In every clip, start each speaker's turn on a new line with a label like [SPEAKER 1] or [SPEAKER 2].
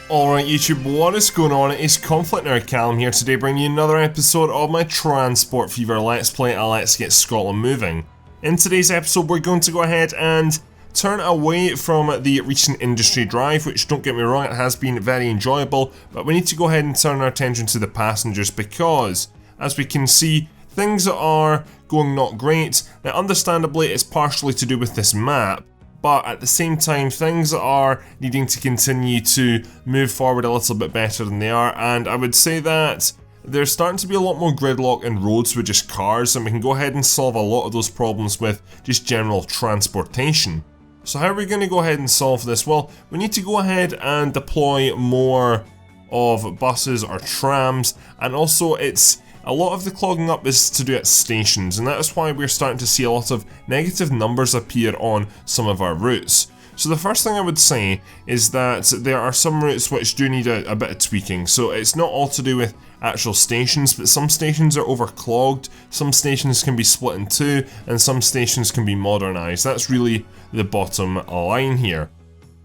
[SPEAKER 1] Alright YouTube, what is going on? It's ConflctNerd Callum here today, bringing you another episode of my Transport Fever Let's Play Let's Get Scotland Moving. In today's episode we're going to go ahead and turn away from the recent industry drive, which, don't get me wrong, it has been very enjoyable, but we need to go ahead and turn our attention to the passengers because, as we can see, things are going not great. Now understandably it's partially to do with this map, but at the same time things are needing to continue to move forward a little bit better than they are, and I would say that there's starting to be a lot more gridlock in roads with just cars, and we can go ahead and solve a lot of those problems with just general transportation. So how are we going to go ahead and solve this? Well, we need to go ahead and deploy more of buses or trams, and also a lot of the clogging up is to do at stations, and that is why we're starting to see a lot of negative numbers appear on some of our routes. So the first thing I would say is that there are some routes which do need a bit of tweaking. So it's not all to do with actual stations, but some stations are overclogged, some stations can be split in two, and some stations can be modernised. That's really the bottom line here.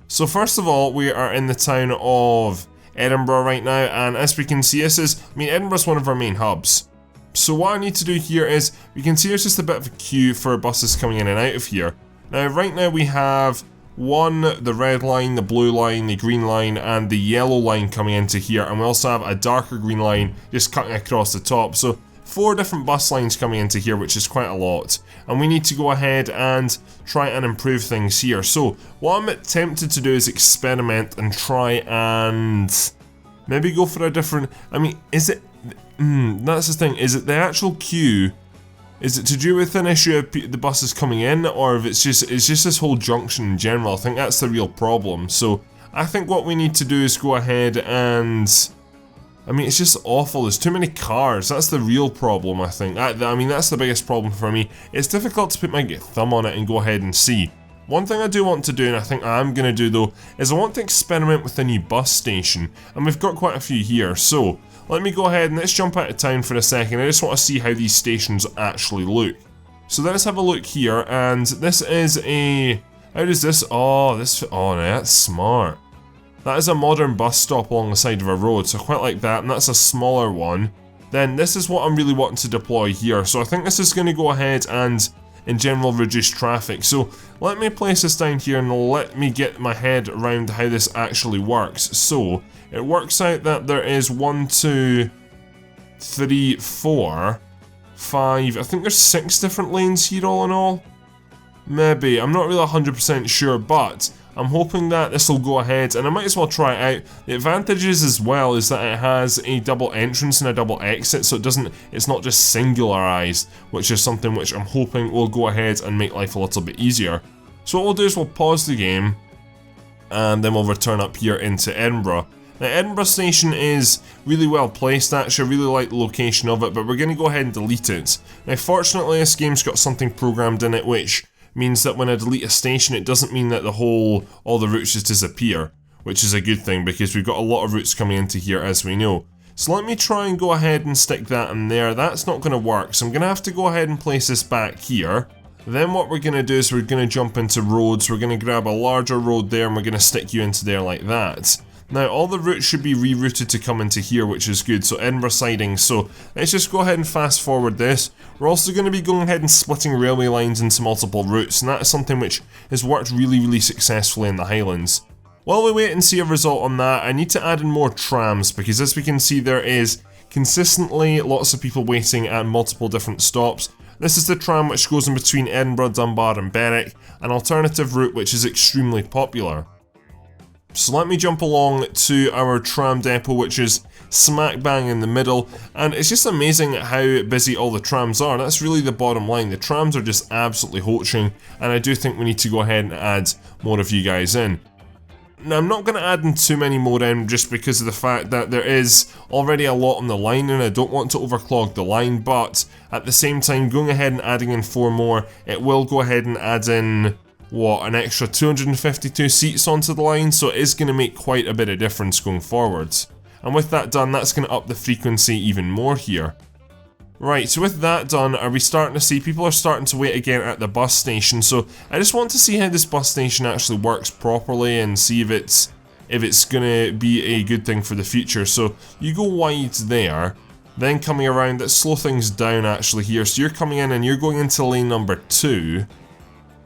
[SPEAKER 1] So first of all, we are in the town of Edinburgh right now, and as we can see, Edinburgh's one of our main hubs. So what I need to do here is, we can see there's just a bit of a queue for buses coming in and out of here. Now right now we have the red line, the blue line, the green line, and the yellow line coming into here, and we also have a darker green line just cutting across the top. So 4 different bus lines coming into here, which is quite a lot, and we need to go ahead and try and improve things here. So what I'm tempted to do is experiment and try and maybe go for a different, that's the thing, is it the actual queue? Is it to do with an issue of the buses coming in, or if it's just this whole junction in general? I think that's the real problem. So I think what we need to do is go ahead and, it's just awful. There's too many cars. That's the real problem, I think. That's the biggest problem for me. It's difficult to put my thumb on it and go ahead and see. One thing I do want to do, and I think I am going to do though, is I want to experiment with a new bus station. And we've got quite a few here, so let me go ahead and let's jump out of town for a second. I just want to see how these stations actually look. So let's have a look here, and this is how does this, no, that's smart. That is a modern bus stop along the side of a road, so I quite like that, and that's a smaller one. Then this is what I'm really wanting to deploy here, so I think this is going to go ahead and, in general, reduce traffic. So let me place this down here and let me get my head around how this actually works. So it works out that there is 1, 2, 3, 4, 5, I think there's 6 different lanes here all in all. Maybe, I'm not really 100% sure, but I'm hoping that this will go ahead, and I might as well try it out. The advantages as well is that it has a double entrance and a double exit, so it's not just singularized, which is something which I'm hoping will go ahead and make life a little bit easier. So what we'll do is we'll pause the game, and then we'll return up here into Edinburgh. Now Edinburgh Station is really well placed actually, I really like the location of it, but we're going to go ahead and delete it. Now fortunately this game's got something programmed in it which means that when I delete a station, it doesn't mean that all the routes just disappear, which is a good thing because we've got a lot of routes coming into here as we know. So let me try and go ahead and stick that in there. That's not going to work, so I'm going to have to go ahead and place this back here. Then what we're going to do is we're going to jump into roads. We're going to grab a larger road there and we're going to stick you into there like that. Now all the routes should be rerouted to come into here, which is good, so Edinburgh sidings. So let's just go ahead and fast forward this. We're also going to be going ahead and splitting railway lines into multiple routes, and that is something which has worked really successfully in the Highlands. While we wait and see a result on that, I need to add in more trams, because as we can see there is consistently lots of people waiting at multiple different stops. This is the tram which goes in between Edinburgh, Dunbar and Berwick, an alternative route which is extremely popular. So let me jump along to our tram depot, which is smack bang in the middle, and it's just amazing how busy all the trams are. That's really the bottom line. The trams are just absolutely hoaching, and I do think we need to go ahead and add more of you guys in. Now I'm not going to add in too many more in just because of the fact that there is already a lot on the line and I don't want to overclog the line, but at the same time going ahead and adding in 4 more, it will go ahead and add in an extra 252 seats onto the line, so it is going to make quite a bit of difference going forwards. And with that done, that's going to up the frequency even more here. Right, so with that done, are we starting to see people are starting to wait again at the bus station? So I just want to see how this bus station actually works properly and see if if it's going to be a good thing for the future. So you go wide there, then coming around, let's slow things down actually here. So you're coming in and you're going into lane number 2,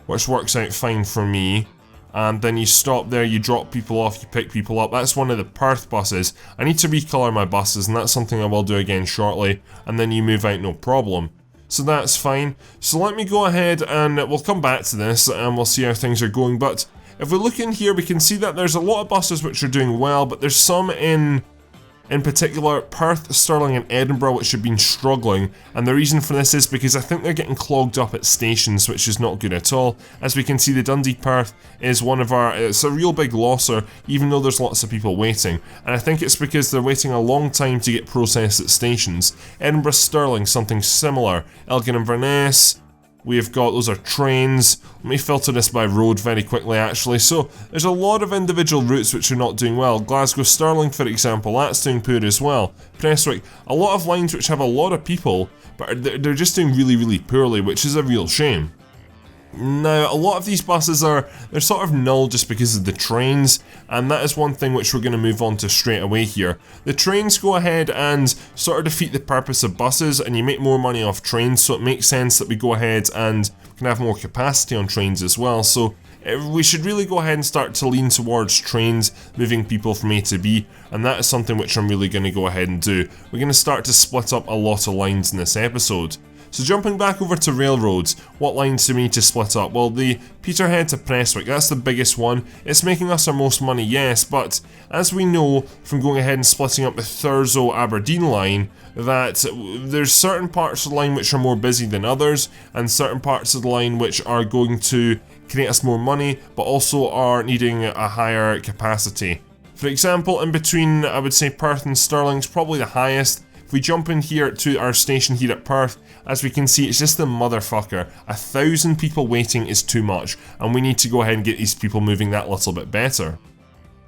[SPEAKER 1] which works out fine for me. And then you stop there, you drop people off, you pick people up. That's one of the Perth buses. I need to recolour my buses, and that's something I will do again shortly. And then you move out, no problem. So that's fine. So let me go ahead and we'll come back to this and we'll see how things are going. But if we look in here, we can see that there's a lot of buses which are doing well, but there's some in particular, Perth, Stirling and Edinburgh, which have been struggling, and the reason for this is because I think they're getting clogged up at stations, which is not good at all. As we can see, the Dundee Perth is one of our, it's a real big losser, even though there's lots of people waiting, and I think it's because they're waiting a long time to get processed at stations. Edinburgh, Stirling, something similar. Elgin Inverness, we've got, those are trains. Let me filter this by road very quickly actually. So there's a lot of individual routes which are not doing well. Glasgow Stirling, for example, that's doing poor as well. Prestwick, a lot of lines which have a lot of people, but they're just doing really, really poorly, which is a real shame. Now, a lot of these buses they're sort of null just because of the trains, and that is one thing which we're going to move on to straight away here. The trains go ahead and sort of defeat the purpose of buses, and you make more money off trains, so it makes sense that we go ahead and can have more capacity on trains as well. So we should really go ahead and start to lean towards trains, moving people from A to B, and that is something which I'm really going to go ahead and do. We're going to start to split up a lot of lines in this episode. So jumping back over to railroads, what lines do we need to split up? Well, the Peterhead to Prestwick, that's the biggest one. It's making us our most money, yes, but as we know from going ahead and splitting up the Thurso Aberdeen line, that there's certain parts of the line which are more busy than others, and certain parts of the line which are going to create us more money, but also are needing a higher capacity. For example, in between, I would say Perth and Stirling's probably the highest. If we jump in here to our station here at Perth, as we can see, it's just the motherfucker. 1,000 people waiting is too much, and we need to go ahead and get these people moving that little bit better.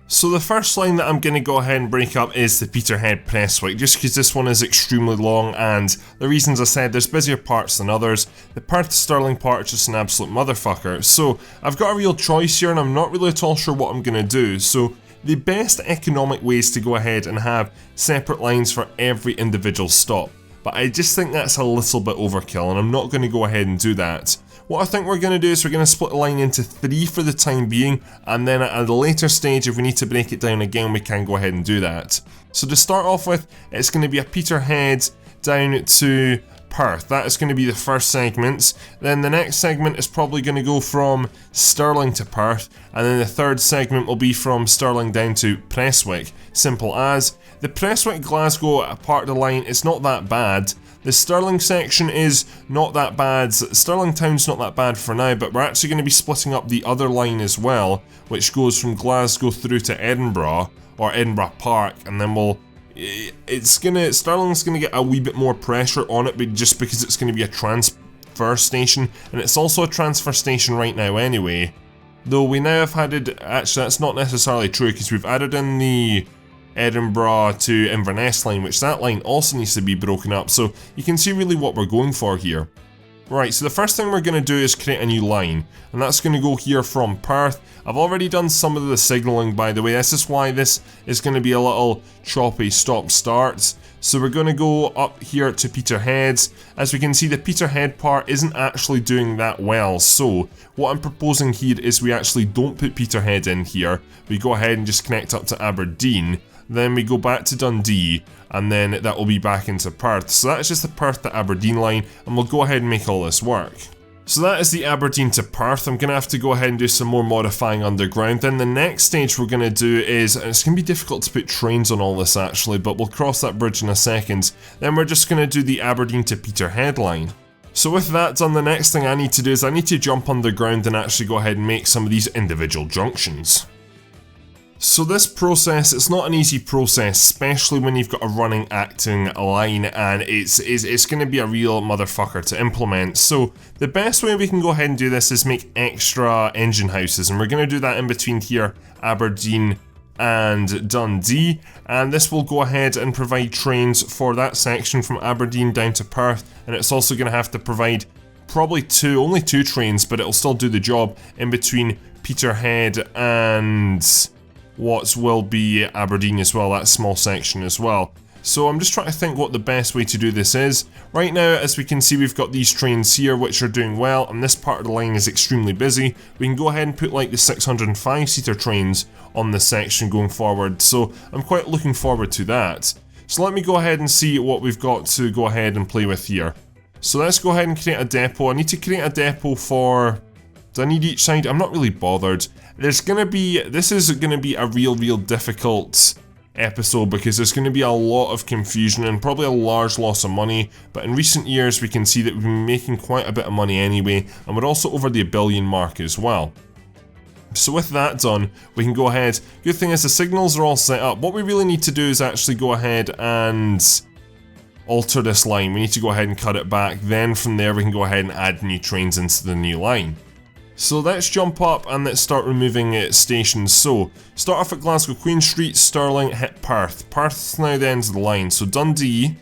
[SPEAKER 1] So the first line that I'm going to go ahead and break up is the Peterhead Prestwick, just because this one is extremely long, and the reasons I said, there's busier parts than others. The Perth Stirling part is just an absolute motherfucker. So I've got a real choice here, and I'm not really at all sure what I'm going to do. So the best economic way is to go ahead and have separate lines for every individual stop. But I just think that's a little bit overkill, and I'm not going to go ahead and do that. What I think we're going to do is we're going to split the line into 3 for the time being, and then at a later stage, if we need to break it down again, we can go ahead and do that. So to start off with, it's going to be a Peterhead down to Perth. That is going to be the first segment. Then the next segment is probably going to go from Stirling to Perth, and then the third segment will be from Stirling down to Prestwick. Simple as. The Prestwick Glasgow part of the line is not that bad. The Stirling section is not that bad. Stirling Town's not that bad for now, but we're actually going to be splitting up the other line as well, which goes from Glasgow through to Edinburgh, or Edinburgh Park, and then Stirling's gonna get a wee bit more pressure on it, but just because it's gonna be a transfer station, and it's also a transfer station right now anyway. Though we now have added, actually that's not necessarily true, because we've added in the Edinburgh to Inverness line, which that line also needs to be broken up, so you can see really what we're going for here. Right, so the first thing we're going to do is create a new line, and that's going to go here from Perth. I've already done some of the signalling, by the way. This is why this is going to be a little choppy stop-start. So we're going to go up here to Peterhead. As we can see, the Peterhead part isn't actually doing that well, so what I'm proposing here is we actually don't put Peterhead in here. We go ahead and just connect up to Aberdeen, then we go back to Dundee, and then that will be back into Perth. So that's just the Perth to Aberdeen line, and we'll go ahead and make all this work. So that is the Aberdeen to Perth. I'm going to have to go ahead and do some more modifying underground. Then the next stage we're going to do is, and it's going to be difficult to put trains on all this actually, but we'll cross that bridge in a second. Then we're just going to do the Aberdeen to Peterhead line. So with that done, the next thing I need to do is I need to jump underground and actually go ahead and make some of these individual junctions. So this process, it's not an easy process, especially when you've got a running acting line, and it's going to be a real motherfucker to implement. So the best way we can go ahead and do this is make extra engine houses, and we're going to do that in between here, Aberdeen and Dundee, and this will go ahead and provide trains for that section from Aberdeen down to Perth, and it's also going to have to provide probably only two trains, but it'll still do the job in between Peterhead and what will be Aberdeen as well, that small section as well. So I'm just trying to think what the best way to do this is. Right now, as we can see, we've got these trains here which are doing well, and this part of the line is extremely busy. We can go ahead and put like the 605-seater trains on this section going forward, so I'm quite looking forward to that. So let me go ahead and see what we've got to go ahead and play with here. So let's go ahead and create a depot. I need to create a depot for... Do I need each side? I'm not really bothered. This is gonna be a real difficult episode because there's going to be a lot of confusion and probably a large loss of money, but in recent years we can see that we've been making quite a bit of money anyway, and we're also over the $1 billion mark as well. So with that done, we can go ahead. Good thing is the signals are all set up. What we really need to do is actually go ahead and alter this line. We need to go ahead and cut it back, then from there we can go ahead and add new trains into the new line. So let's jump up and let's start removing stations. So, start off at Glasgow Queen Street, Stirling, hit Perth. Perth's now the end of the line. So Dundee,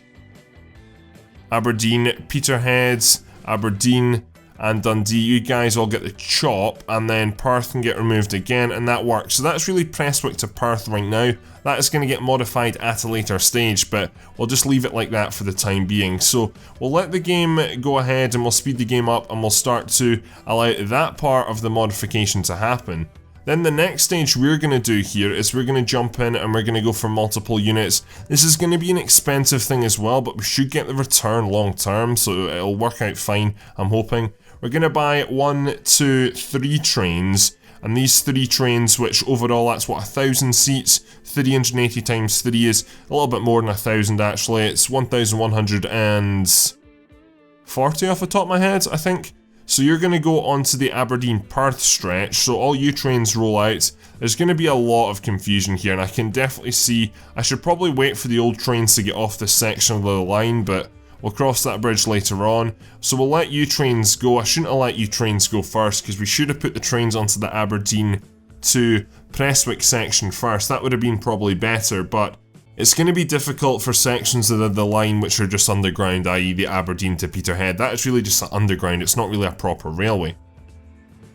[SPEAKER 1] Aberdeen, Peterhead, Aberdeen, and Dundee. You guys all get the chop, and then Perth can get removed again, and that works. So that's really Prestwick to Perth right now. That is going to get modified at a later stage, but we'll just leave it like that for the time being. So we'll let the game go ahead and we'll speed the game up and we'll start to allow that part of the modification to happen. Then the next stage we're going to do here is we're going to jump in and we're going to go for multiple units. This is going to be an expensive thing as well, but we should get the return long term, so it'll work out fine, I'm hoping. We're going to buy 1, 2, 3 trains, and these 3 trains, which overall that's what, 1,000 seats, 380 times 3 is a little bit more than 1,000 actually. It's 1,140 off the top of my head, I think. So you're going to go onto the Aberdeen-Perth stretch, so all you trains roll out. There's going to be a lot of confusion here, and I can definitely see I should probably wait for the old trains to get off this section of the line, but we'll cross that bridge later on. So we'll let you trains go. I shouldn't have let you trains go first, because we should have put the trains onto the Aberdeen to Prestwick section first. That would have been probably better, but it's going to be difficult for sections of the line which are just underground, i.e. the Aberdeen to Peterhead. That is really just underground, it's not really a proper railway.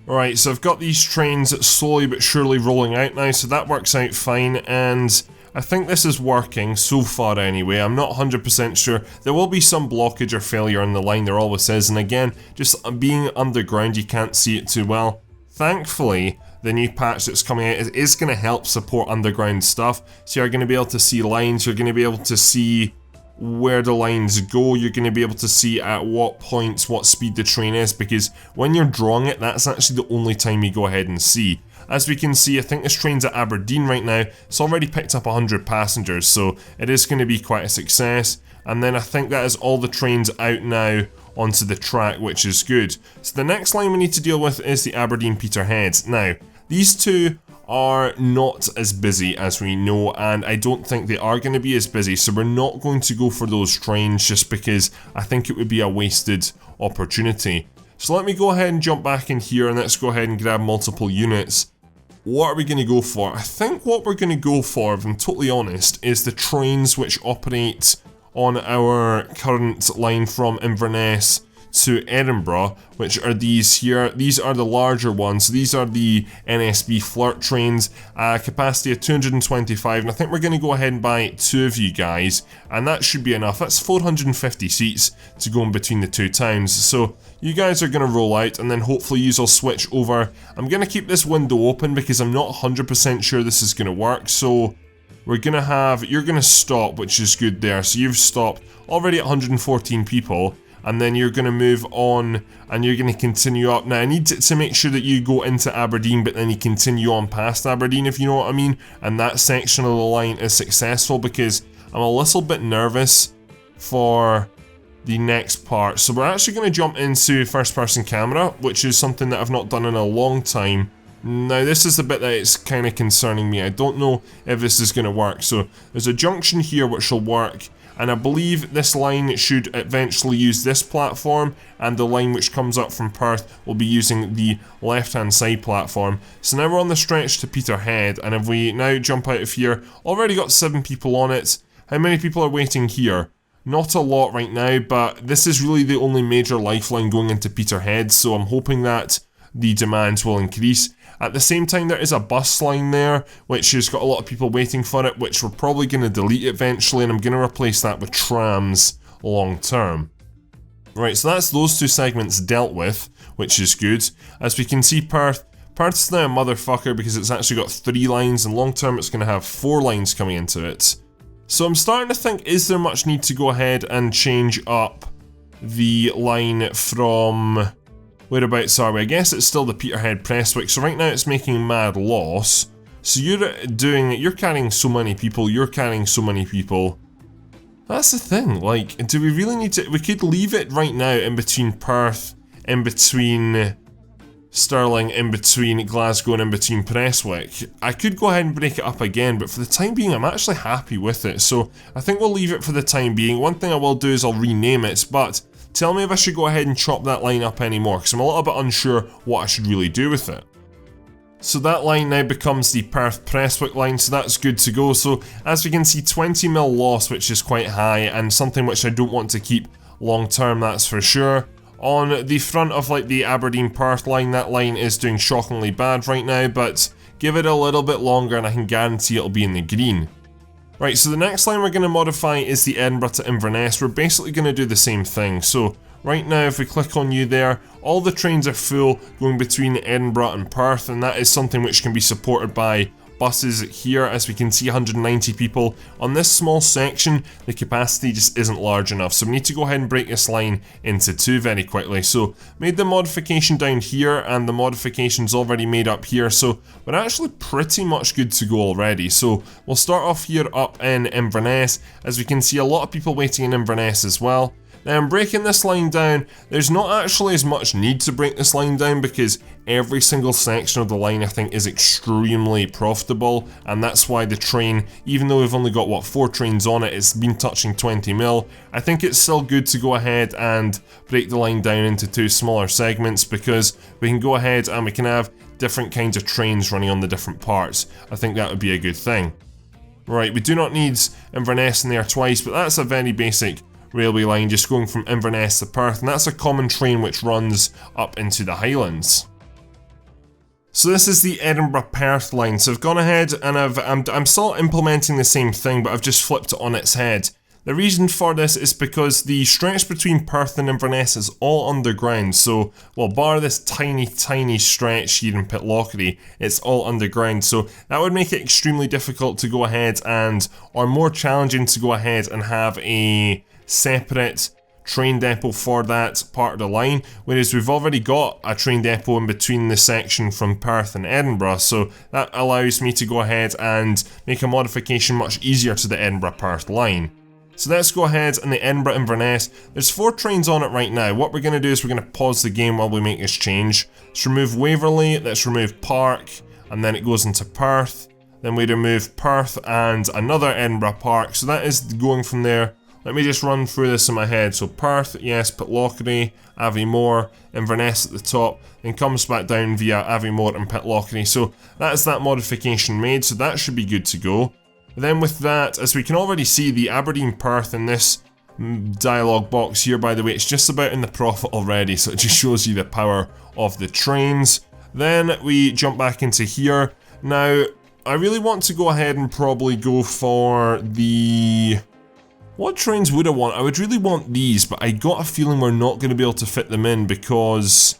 [SPEAKER 1] Alright, so I've got these trains slowly but surely rolling out now, so that works out fine, and I think this is working so far anyway. I'm not 100% sure. There will be some blockage or failure on the line, there always is, and again, just being underground you can't see it too well. Thankfully, the new patch that's coming out is going to help support underground stuff, so you're going to be able to see lines, you're going to be able to see where the lines go, you're going to be able to see at what points what speed the train is, because when you're drawing it, that's actually the only time you go ahead and see. As we can see, I think this train's at Aberdeen right now. It's already picked up 100 passengers, so it is going to be quite a success. And then I think that is all the trains out now onto the track, which is good. So the next line we need to deal with is the Aberdeen-Peterhead. Now, these two are not as busy as we know, and I don't think they are going to be as busy, so we're not going to go for those trains just because I think it would be a wasted opportunity. So let me go ahead and jump back in here and let's go ahead and grab multiple units. What are we going to go for? I think what we're going to go for, if I'm totally honest, is the trains which operate on our current line from Inverness to Edinburgh, which are these here. These are the larger ones. These are the NSB Flirt trains, capacity of 225, and I think we're going to go ahead and buy 2 of you guys, and that should be enough. That's 450 seats to go in between the 2 towns, so you guys are going to roll out, and then hopefully you'll switch over. I'm going to keep this window open because I'm not 100% sure this is going to work, so we're going to have, you're going to stop, which is good there, so you've stopped already at 114 people, and then you're going to move on and you're going to continue up. Now I need to make sure that you go into Aberdeen, but then you continue on past Aberdeen, if you know what I mean, and that section of the line is successful, because I'm a little bit nervous for the next part. So we're actually going to jump into first person camera, which is something that I've not done in a long time. Now this is the bit that is kind of concerning me. I don't know if this is going to work. So there's a junction here which will work, and I believe this line should eventually use this platform, and the line which comes up from Perth will be using the left hand side platform. So now we're on the stretch to Peterhead, and if we now jump out of here, already got 7 people on it. How many people are waiting here? Not a lot right now, but this is really the only major lifeline going into Peterhead, so I'm hoping that the demands will increase. At the same time, there is a bus line there, which has got a lot of people waiting for it, which we're probably going to delete eventually, and I'm going to replace that with trams long term. Right, so that's those two segments dealt with, which is good. As we can see, Perth's now a motherfucker because it's actually got 3 lines, and long term it's going to have 4 lines coming into it. So I'm starting to think, is there much need to go ahead and change up the line from... whereabouts are we? I guess it's still the Peterhead Prestwick, so right now it's making mad loss. So you're carrying so many people, you're carrying so many people. That's the thing, like, do we really need to... we could leave it right now in between Perth, in between Stirling, in between Glasgow, and in between Prestwick. I could go ahead and break it up again, but for the time being I'm actually happy with it, so I think we'll leave it for the time being. One thing I will do is I'll rename it, but tell me if I should go ahead and chop that line up anymore, because I'm a little bit unsure what I should really do with it. So that line now becomes the Perth Prestwick line, so that's good to go. So as we can see, 20 mil loss, which is quite high, and something which I don't want to keep long term, that's for sure. On the front of like the Aberdeen Perth line, that line is doing shockingly bad right now, but give it a little bit longer and I can guarantee it'll be in the green. Right, so the next line we're going to modify is the Edinburgh to Inverness. We're basically going to do the same thing. So right now, if we click on you there, all the trains are full going between Edinburgh and Perth, and that is something which can be supported by buses here. As we can see, 190 people. On this small section, the capacity just isn't large enough, so we need to go ahead and break this line into 2 very quickly. So made the modification down here, and the modification's already made up here, so we're actually pretty much good to go already. So we'll start off here up in Inverness. As we can see, a lot of people waiting in Inverness as well. Now I'm breaking this line down. There's not actually as much need to break this line down because every single section of the line I think is extremely profitable, and that's why the train, even though we've only got what 4 trains on it, it's been touching 20 mil. I think it's still good to go ahead and break the line down into 2 smaller segments because we can go ahead and we can have different kinds of trains running on the different parts. I think that would be a good thing. Right, we do not need Inverness in there twice, but that's a very basic railway line just going from Inverness to Perth, and that's a common train which runs up into the Highlands. So this is the Edinburgh-Perth line. So I've gone ahead and I'm still implementing the same thing, but I've just flipped it on its head. The reason for this is because the stretch between Perth and Inverness is all underground, so, well, bar this tiny stretch here in Pitlochry, it's all underground, so that would make it extremely difficult to go ahead and, or more challenging to go ahead and have a separate train depot for that part of the line, whereas we've already got a train depot in between the section from Perth and Edinburgh, so that allows me to go ahead and make a modification much easier to the Edinburgh-Perth line. So let's go ahead and the Edinburgh-Inverness, there's 4 trains on it right now. What we're going to do is we're going to pause the game while we make this change. Let's remove Waverley, let's remove Park, and then it goes into Perth. Then we remove Perth and another Edinburgh Park, so that is going from there. Let me just run through this in my head. So Perth, yes, Pitlochry, Aviemore, Inverness at the top, then comes back down via Aviemore and Pitlochry. So that's that modification made, so that should be good to go. Then with that, as we can already see, the Aberdeen-Perth in this dialogue box here, by the way, it's just about in the profit already, so it just shows you the power of the trains. Then we jump back into here. Now, I really want to go ahead and probably go for the... what trains would I want? I would really want these, but I got a feeling we're not going to be able to fit them in because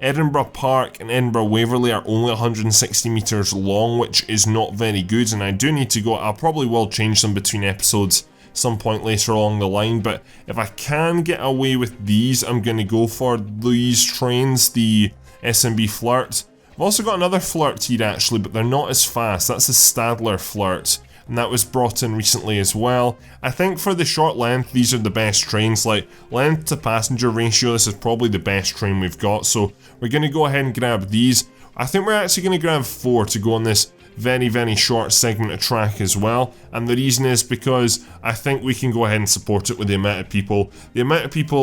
[SPEAKER 1] Edinburgh Park and Edinburgh Waverley are only 160 metres long, which is not very good, and I do need to go, I probably will change them between episodes some point later along the line, but if I can get away with these, I'm going to go for these trains, the SMB Flirt. I've also got another Flirt here actually, but they're not as fast. That's the Stadler Flirt, and that was brought in recently as well. I think for the short length, these are the best trains. Like, length to passenger ratio, this is probably the best train we've got, so we're going to go ahead and grab these. I think we're actually going to grab 4 to go on this very short segment of track as well, and the reason is because I think we can go ahead and support it with the amount of people.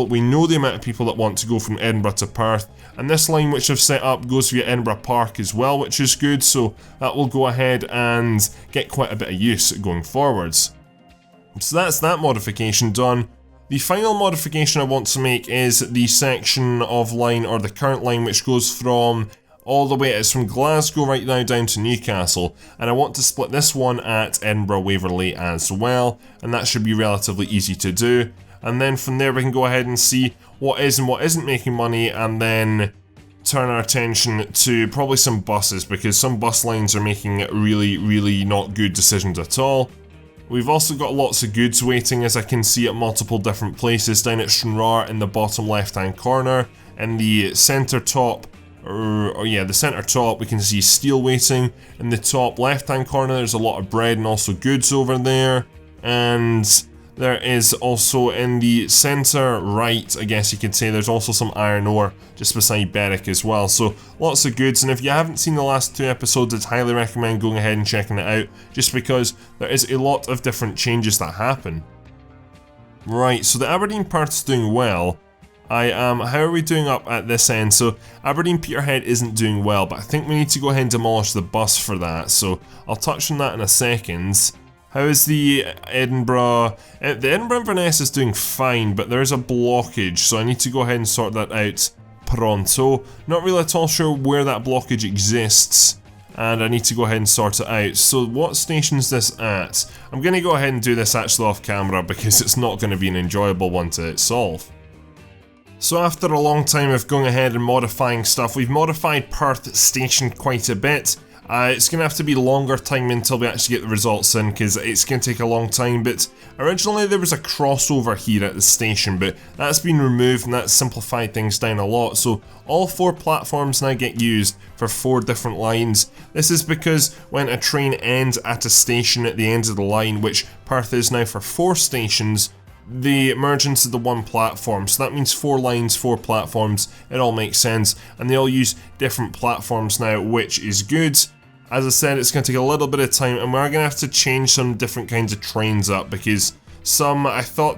[SPEAKER 1] We know the amount of people that want to go from Edinburgh to Perth, and this line which I've set up goes via Edinburgh Park as well, which is good, so that will go ahead and get quite a bit of use going forwards. So that's that modification done. The final modification I want to make is the section of line, or the current line, which goes from all the way, it's from Glasgow right now down to Newcastle, and I want to split this one at Edinburgh Waverley as well, and that should be relatively easy to do. And then from there we can go ahead and see what is and what isn't making money, and then turn our attention to probably some buses, because some bus lines are making really not good decisions at all. We've also got lots of goods waiting, as I can see, at multiple different places. Down at Stranraer in the bottom left hand corner, in the centre top, the centre top, we can see steel waiting. In the top left hand corner there's a lot of bread and also goods over there, and there is also in the centre right, I guess you could say, there's also some iron ore just beside Berwick as well. So lots of goods, and if you haven't seen the last 2 episodes, I'd highly recommend going ahead and checking it out, just because there is a lot of different changes that happen. Right, so the Aberdeen part's doing well. How are we doing up at this end? So Aberdeen Peterhead isn't doing well, but I think we need to go ahead and demolish the bus for that, so I'll touch on that in a second. How is the Edinburgh... the Edinburgh-Inverness is doing fine, but there's a blockage, so I need to go ahead and sort that out pronto. Not really at all sure where that blockage exists, and I need to go ahead and sort it out. So what station is this at? I'm going to go ahead and do this actually off camera, because it's not going to be an enjoyable one to solve. So after a long time of going ahead and modifying stuff, we've modified Perth Station quite a bit. It's going to have to be longer time until we actually get the results in, because it's going to take a long time, but originally there was a crossover here at the station, but that's been removed and that's simplified things down a lot, so all 4 platforms now get used for 4 different lines. This is because when a train ends at a station at the end of the line, which Perth is now for 4 stations, they merge into the one platform, so that means 4 lines, 4 platforms, it all makes sense, and they all use different platforms now, which is good. As I said, it's going to take a little bit of time, and we're going to have to change some different kinds of trains up, because I thought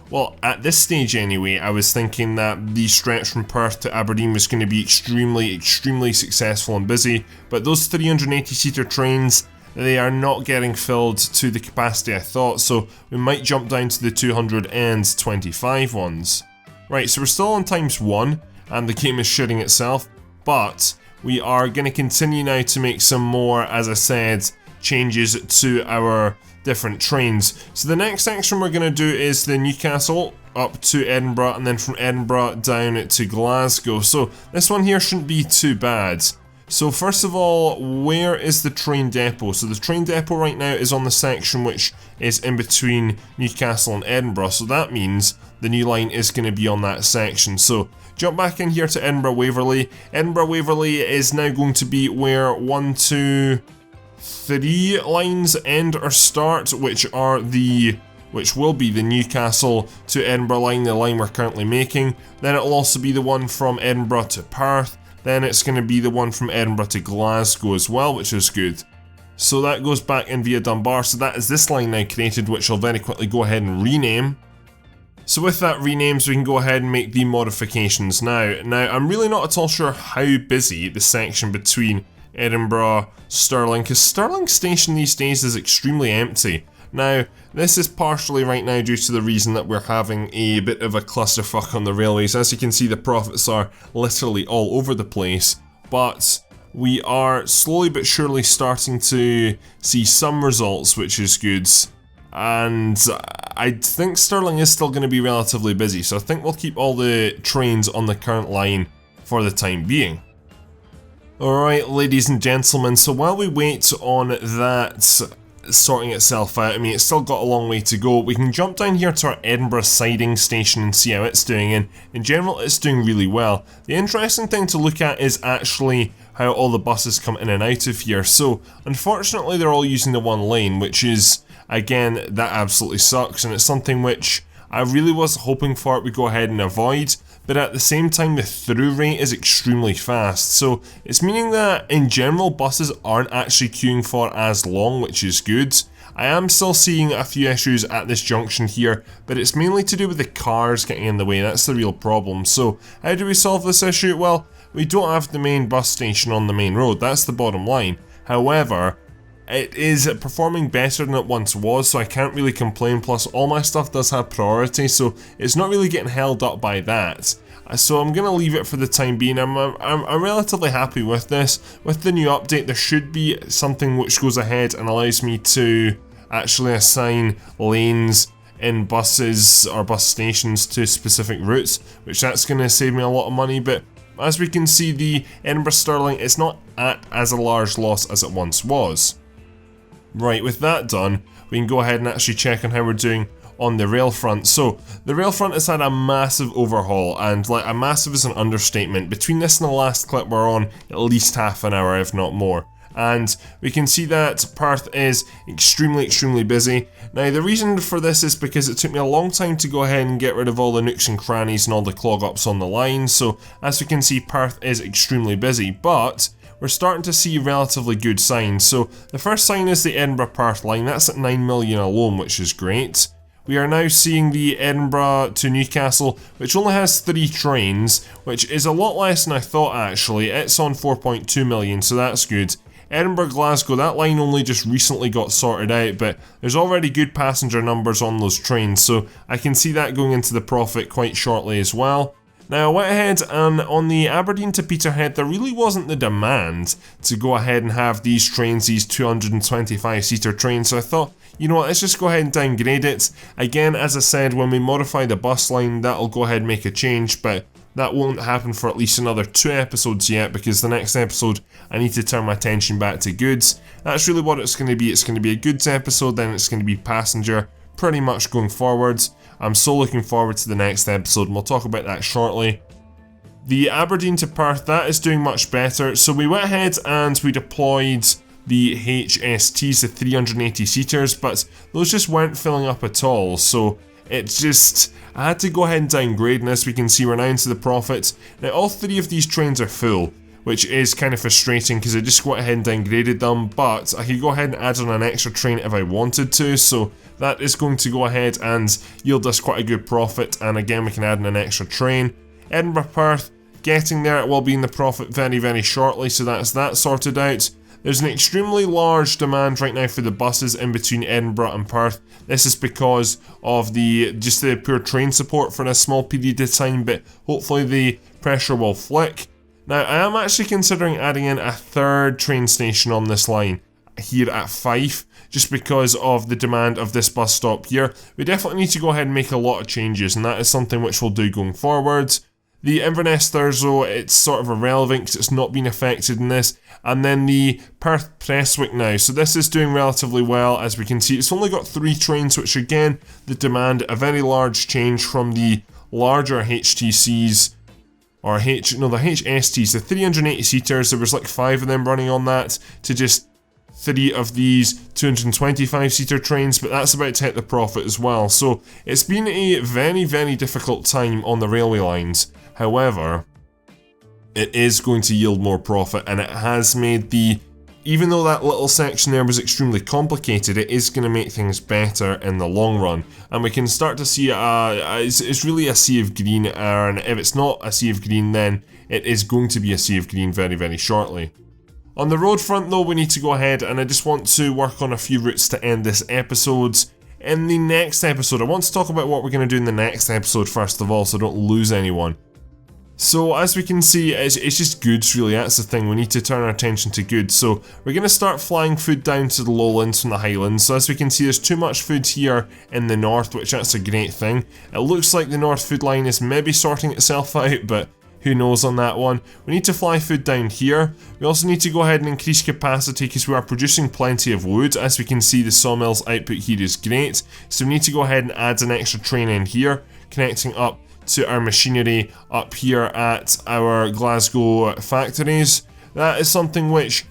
[SPEAKER 1] well, at this stage anyway, I was thinking that the stretch from Perth to Aberdeen was going to be extremely successful and busy, but those 380-seater trains, they are not getting filled to the capacity I thought, so we might jump down to the 225 ones. Right, so we're still on ×1, and the game is shooting itself, but we are going to continue now to make some more, as I said, changes to our different trains. So the next section we're going to do is the Newcastle up to Edinburgh, and then from Edinburgh down to Glasgow. So this one here shouldn't be too bad. So first of all, where is the train depot? So the train depot right now is on the section which is in between Newcastle and Edinburgh, so that means the new line is going to be on that section. So jump back in here to Edinburgh Waverley. Edinburgh Waverley is now going to be where 1, 2, 3 lines end or start, which will be the Newcastle to Edinburgh line, the line we're currently making. Then it will also be the one from Edinburgh to Perth. Then it's going to be the one from Edinburgh to Glasgow as well, which is good. So that goes back in via Dunbar, so that is this line now created, which I'll very quickly go ahead and rename. So with that renamed, we can go ahead and make the modifications now. Now, I'm really not at all sure how busy the section between Edinburgh, Stirling, because Stirling Station these days is extremely empty. Now, this is partially right now due to the reason that we're having a bit of a clusterfuck on the railways. As you can see, the profits are literally all over the place, but we are slowly but surely starting to see some results, which is good. And I think Stirling is still going to be relatively busy, so I think we'll keep all the trains on the current line for the time being. Alright, ladies and gentlemen, so while we wait on that sorting itself out, I mean, it's still got a long way to go. We can jump down here to our Edinburgh siding station and see how it's doing, and in general it's doing really well. The interesting thing to look at is actually how all the buses come in and out of here. So unfortunately they're all using the one lane, which is, again, that absolutely sucks, and it's something which I really was hoping for it would go ahead and avoid, but at the same time the through rate is extremely fast, so it's meaning that in general buses aren't actually queuing for as long, which is good. I am still seeing a few issues at this junction here, but it's mainly to do with the cars getting in the way. That's the real problem. So how do we solve this issue? Well, we don't have the main bus station on the main road, that's the bottom line. However, it is performing better than it once was, so I can't really complain. Plus, all my stuff does have priority, so it's not really getting held up by that. So I'm going to leave it for the time being. I'm relatively happy with this. With the new update, there should be something which goes ahead and allows me to actually assign lanes in buses or bus stations to specific routes, which that's going to save me a lot of money. But as we can see, the Edinburgh Stirling is not at as a large loss as it once was. Right, with that done, we can go ahead and actually check on how we're doing on the rail front. So the rail front has had a massive overhaul, and like a massive is an understatement. Between this and the last clip, we're on at least half an hour, if not more. And we can see that Perth is extremely busy. Now the reason for this is because it took me a long time to go ahead and get rid of all the nooks and crannies and all the clog ups on the line. So as we can see, Perth is extremely busy, but we're starting to see relatively good signs. So the first sign is the Edinburgh-Perth line. That's at 9 million alone, which is great. We are now seeing the Edinburgh to Newcastle, which only has 3 trains, which is a lot less than I thought actually. It's on 4.2 million, so that's good. Edinburgh-Glasgow, that line only just recently got sorted out, but there's already good passenger numbers on those trains, so I can see that going into the profit quite shortly as well. Now I went ahead and on the Aberdeen to Peterhead, there really wasn't the demand to go ahead and have these trains, these 225 seater trains, so I thought, you know what, let's just go ahead and downgrade it. Again, as I said, when we modify the bus line, that'll go ahead and make a change, but that won't happen for at least another 2 episodes yet, because the next episode I need to turn my attention back to goods. That's really what it's going to be. It's going to be a goods episode, then it's going to be passenger pretty much going forwards. I'm so looking forward to the next episode, and we'll talk about that shortly. The Aberdeen to Perth, that is doing much better. So we went ahead and we deployed the HSTs, the 380 seaters, but those just weren't filling up at all. So it's just, I had to go ahead and downgrade, and as we can see, we're now into the profits. Now all 3 of these trains are full, which is kind of frustrating because I just went ahead and downgraded them, but I could go ahead and add on an extra train if I wanted to, so that is going to go ahead and yield us quite a good profit, and again we can add in an extra train. Edinburgh-Perth, getting there, it will be in the profit very shortly, so that's that sorted out. There's an extremely large demand right now for the buses in between Edinburgh and Perth. This is because of just the poor train support for a small period of time, but hopefully the pressure will flick. Now I am actually considering adding in a 3rd train station on this line here at Fife, just because of the demand of this bus stop here. We definitely need to go ahead and make a lot of changes, and that is something which we'll do going forwards. The Inverness Thurso, it's sort of irrelevant because it's not been affected in this. And then the Perth Prestwick now. So this is doing relatively well, as we can see. It's only got 3 trains, which again, the demand, a very large change from the larger HTCs, or the HSTs, the 380 seaters. There was like 5 of them running on that, to just 3 of these 225 seater trains, but that's about to hit the profit as well. So it's been a very difficult time on the railway lines. However, it is going to yield more profit, and it has made even though that little section there was extremely complicated, it is going to make things better in the long run. And we can start to see it's really a sea of green, and if it's not a sea of green, then it is going to be a sea of green very shortly. On the road front though, we need to go ahead, and I just want to work on a few routes to end this episode. In the next episode, I want to talk about what we're going to do in the next episode first of all, so I don't lose anyone. So as we can see, it's just goods really, that's the thing, we need to turn our attention to goods. So we're going to start flying food down to the lowlands from the highlands. So as we can see, there's too much food here in the north, which that's a great thing. It looks like the North Food Line is maybe sorting itself out, but who knows on that one. We need to fly food down here. We also need to go ahead and increase capacity because we are producing plenty of wood. As we can see, the sawmill's output here is great. So we need to go ahead and add an extra train in here, connecting up to our machinery up here at our Glasgow factories. That is something which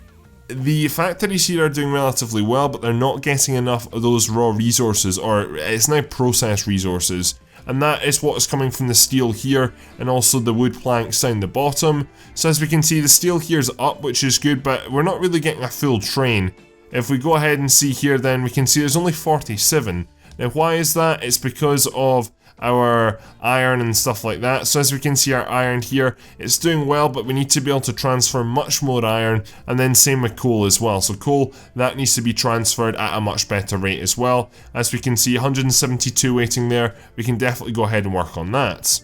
[SPEAKER 1] the factories here are doing relatively well, but they're not getting enough of those raw resources, or it's now processed resources. And that is what is coming from the steel here, and also the wood planks down the bottom. So as we can see, the steel here is up, which is good, but we're not really getting a full train. If we go ahead and see here, then we can see there's only 47. Now why is that? It's because of our iron and stuff like that. So as we can see, our iron here, it's doing well, but we need to be able to transfer much more iron, and then same with coal as well. So coal, that needs to be transferred at a much better rate as well. As we can see, 172 waiting there, we can definitely go ahead and work on that.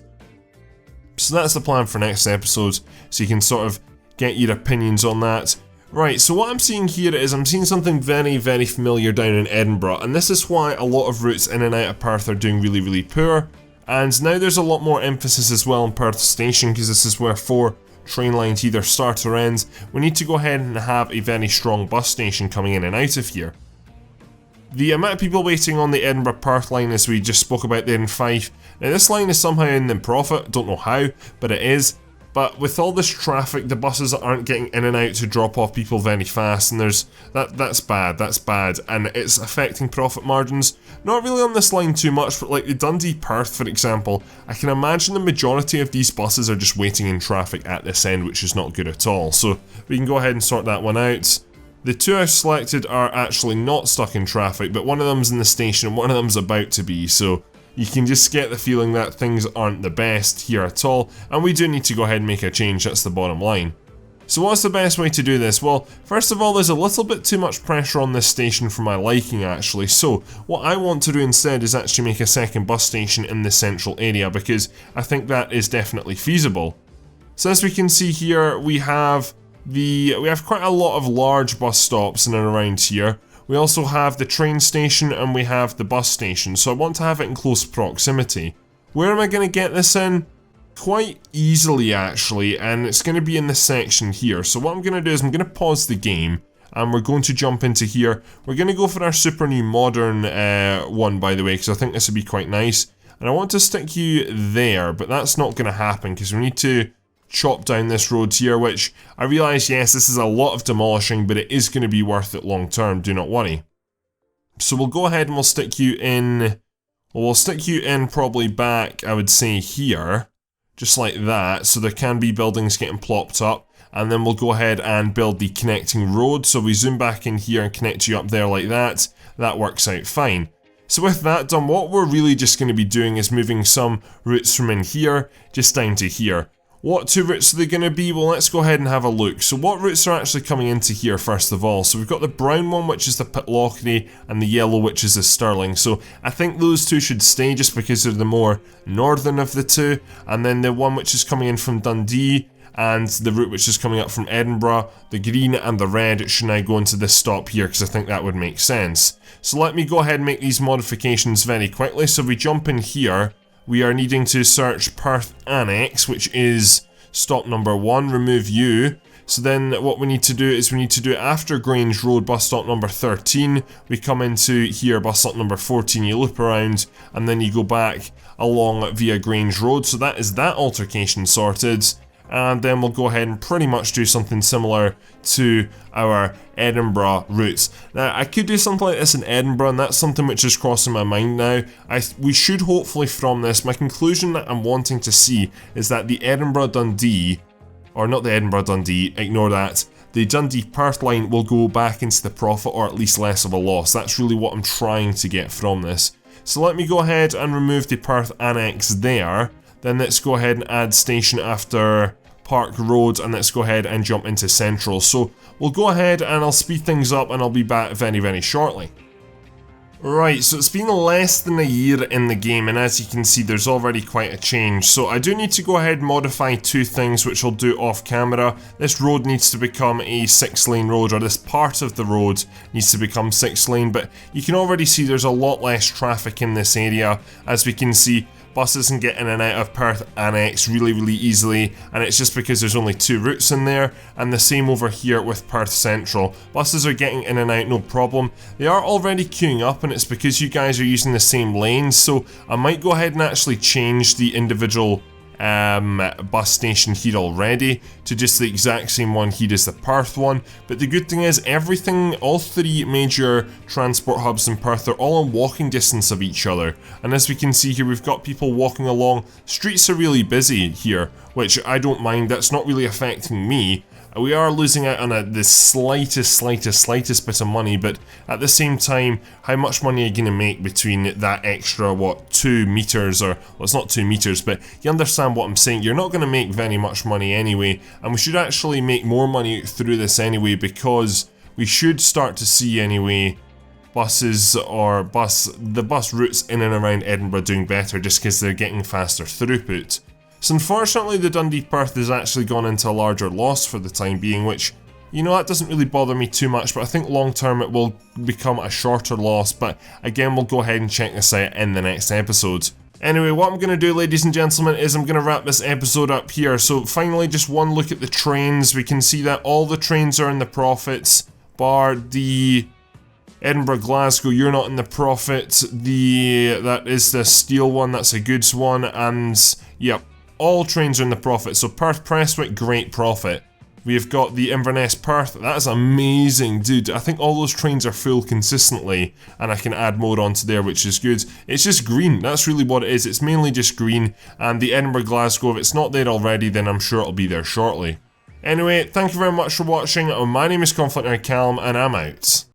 [SPEAKER 1] So that's the plan for next episode, so you can sort of get your opinions on that. Right, so what I'm seeing here is I'm seeing something very, very familiar down in Edinburgh, and this is why a lot of routes in and out of Perth are doing really, really poor. And now there's a lot more emphasis as well on Perth Station, because this is where 4 train lines either start or end. We need to go ahead and have a very strong bus station coming in and out of here. The amount of people waiting on the Edinburgh-Perth line, as we just spoke about there in Fife, now this line is somehow in the profit, don't know how, but it is. But with all this traffic, the buses aren't getting in and out to drop off people very fast, and that's bad, and it's affecting profit margins. Not really on this line too much, but like the Dundee-Perth, for example, I can imagine the majority of these buses are just waiting in traffic at this end, which is not good at all. So we can go ahead and sort that one out. The 2 I've selected are actually not stuck in traffic, but one of them's in the station and one of them's about to be, so you can just get the feeling that things aren't the best here at all, and we do need to go ahead and make a change, that's the bottom line. So what's the best way to do this? Well, first of all, there's a little bit too much pressure on this station for my liking actually, so what I want to do instead is actually make a second bus station in the central area, because I think that is definitely feasible. So as we can see here, we have quite a lot of large bus stops in and around here. We also have the train station and we have the bus station, so I want to have it in close proximity. Where am I going to get this in? Quite easily actually, and it's going to be in this section here. So what I'm going to do is I'm going to pause the game and we're going to jump into here. We're going to go for our super new modern one, by the way, because I think this would be quite nice. And I want to stick you there, but that's not going to happen because we need to chop down this road here, which I realise, yes, this is a lot of demolishing, but it is going to be worth it long term, do not worry. So we'll go ahead and we'll stick you in, well, we'll stick you in probably back, I would say here, just like that, so there can be buildings getting plopped up, and then we'll go ahead and build the connecting road. So we zoom back in here and connect you up there like that. That works out fine. So with that done, what we're really just going to be doing is moving some routes from in here just down to here. What 2 routes are they going to be? Well, let's go ahead and have a look. So what routes are actually coming into here first of all? So we've got the brown one, which is the Pitlochry, and the yellow, which is the Stirling. So I think those 2 should stay just because they're the more northern of the 2. And then the one which is coming in from Dundee and the route which is coming up from Edinburgh, the green and the red should now go into this stop here because I think that would make sense. So let me go ahead and make these modifications very quickly. So if we jump in here, we are needing to search Perth Annex, which is stop number 1, remove you. So then what we need to do is we need to do it after Grange Road, bus stop number 13. We come into here, bus stop number 14, you loop around, and then you go back along via Grange Road. So that is that altercation sorted. And then we'll go ahead and pretty much do something similar to our Edinburgh routes. Now, I could do something like this in Edinburgh, and that's something which is crossing my mind now. We should hopefully from this, my conclusion that I'm wanting to see is that the Edinburgh-Dundee, or not the Edinburgh-Dundee, ignore that, the Dundee-Perth line will go back into the profit, or at least less of a loss. That's really what I'm trying to get from this. So let me go ahead and remove the Perth Annex there. Then let's go ahead and add station after Park Road, and let's go ahead and jump into Central. So we'll go ahead and I'll speed things up and I'll be back very, very shortly. Right, so it's been less than a year in the game, and as you can see there's already quite a change. So I do need to go ahead and modify 2 things which I'll do off camera. This road needs to become a 6-lane road, or this part of the road needs to become 6-lane, but you can already see there's a lot less traffic in this area. As we can see, buses can get in and out of Perth Annex really, really easily, and it's just because there's only 2 routes in there, and the same over here with Perth Central. Buses are getting in and out no problem. They are already queuing up, and it's because you guys are using the same lanes, so I might go ahead and actually change the individual bus station here already to just the exact same one here as the Perth one. But the good thing is everything, all 3 major transport hubs in Perth are all in walking distance of each other, and as we can see here we've got people walking along. Streets are really busy here, which I don't mind, that's not really affecting me. We are losing out on the slightest bit of money, but at the same time, how much money are you going to make between that extra, 2 meters, or, well, it's not 2 meters, but you understand what I'm saying. You're not going to make very much money anyway, and we should actually make more money through this anyway, because we should start to see anyway the bus routes in and around Edinburgh doing better just because they're getting faster throughput. So unfortunately the Dundee Perth has actually gone into a larger loss for the time being, which, you know, that doesn't really bother me too much, but I think long term it will become a shorter loss, but again we'll go ahead and check this out in the next episode. Anyway, what I'm going to do, ladies and gentlemen, is I'm going to wrap this episode up here. So finally, just one look at the trains. We can see that all the trains are in the profits, bar the Edinburgh Glasgow. You're not in the profit. That is the steel one, that's a goods one, and yep, all trains are in the profit. So Perth Prestwick, great profit. We've got the Inverness Perth, that is amazing, dude. I think all those trains are full consistently, and I can add more onto there, which is good. It's just green, that's really what it is. It's mainly just green, and the Edinburgh Glasgow, if it's not there already, then I'm sure it'll be there shortly. Anyway, thank you very much for watching. My name is ConflctNerd Callum, and I'm out.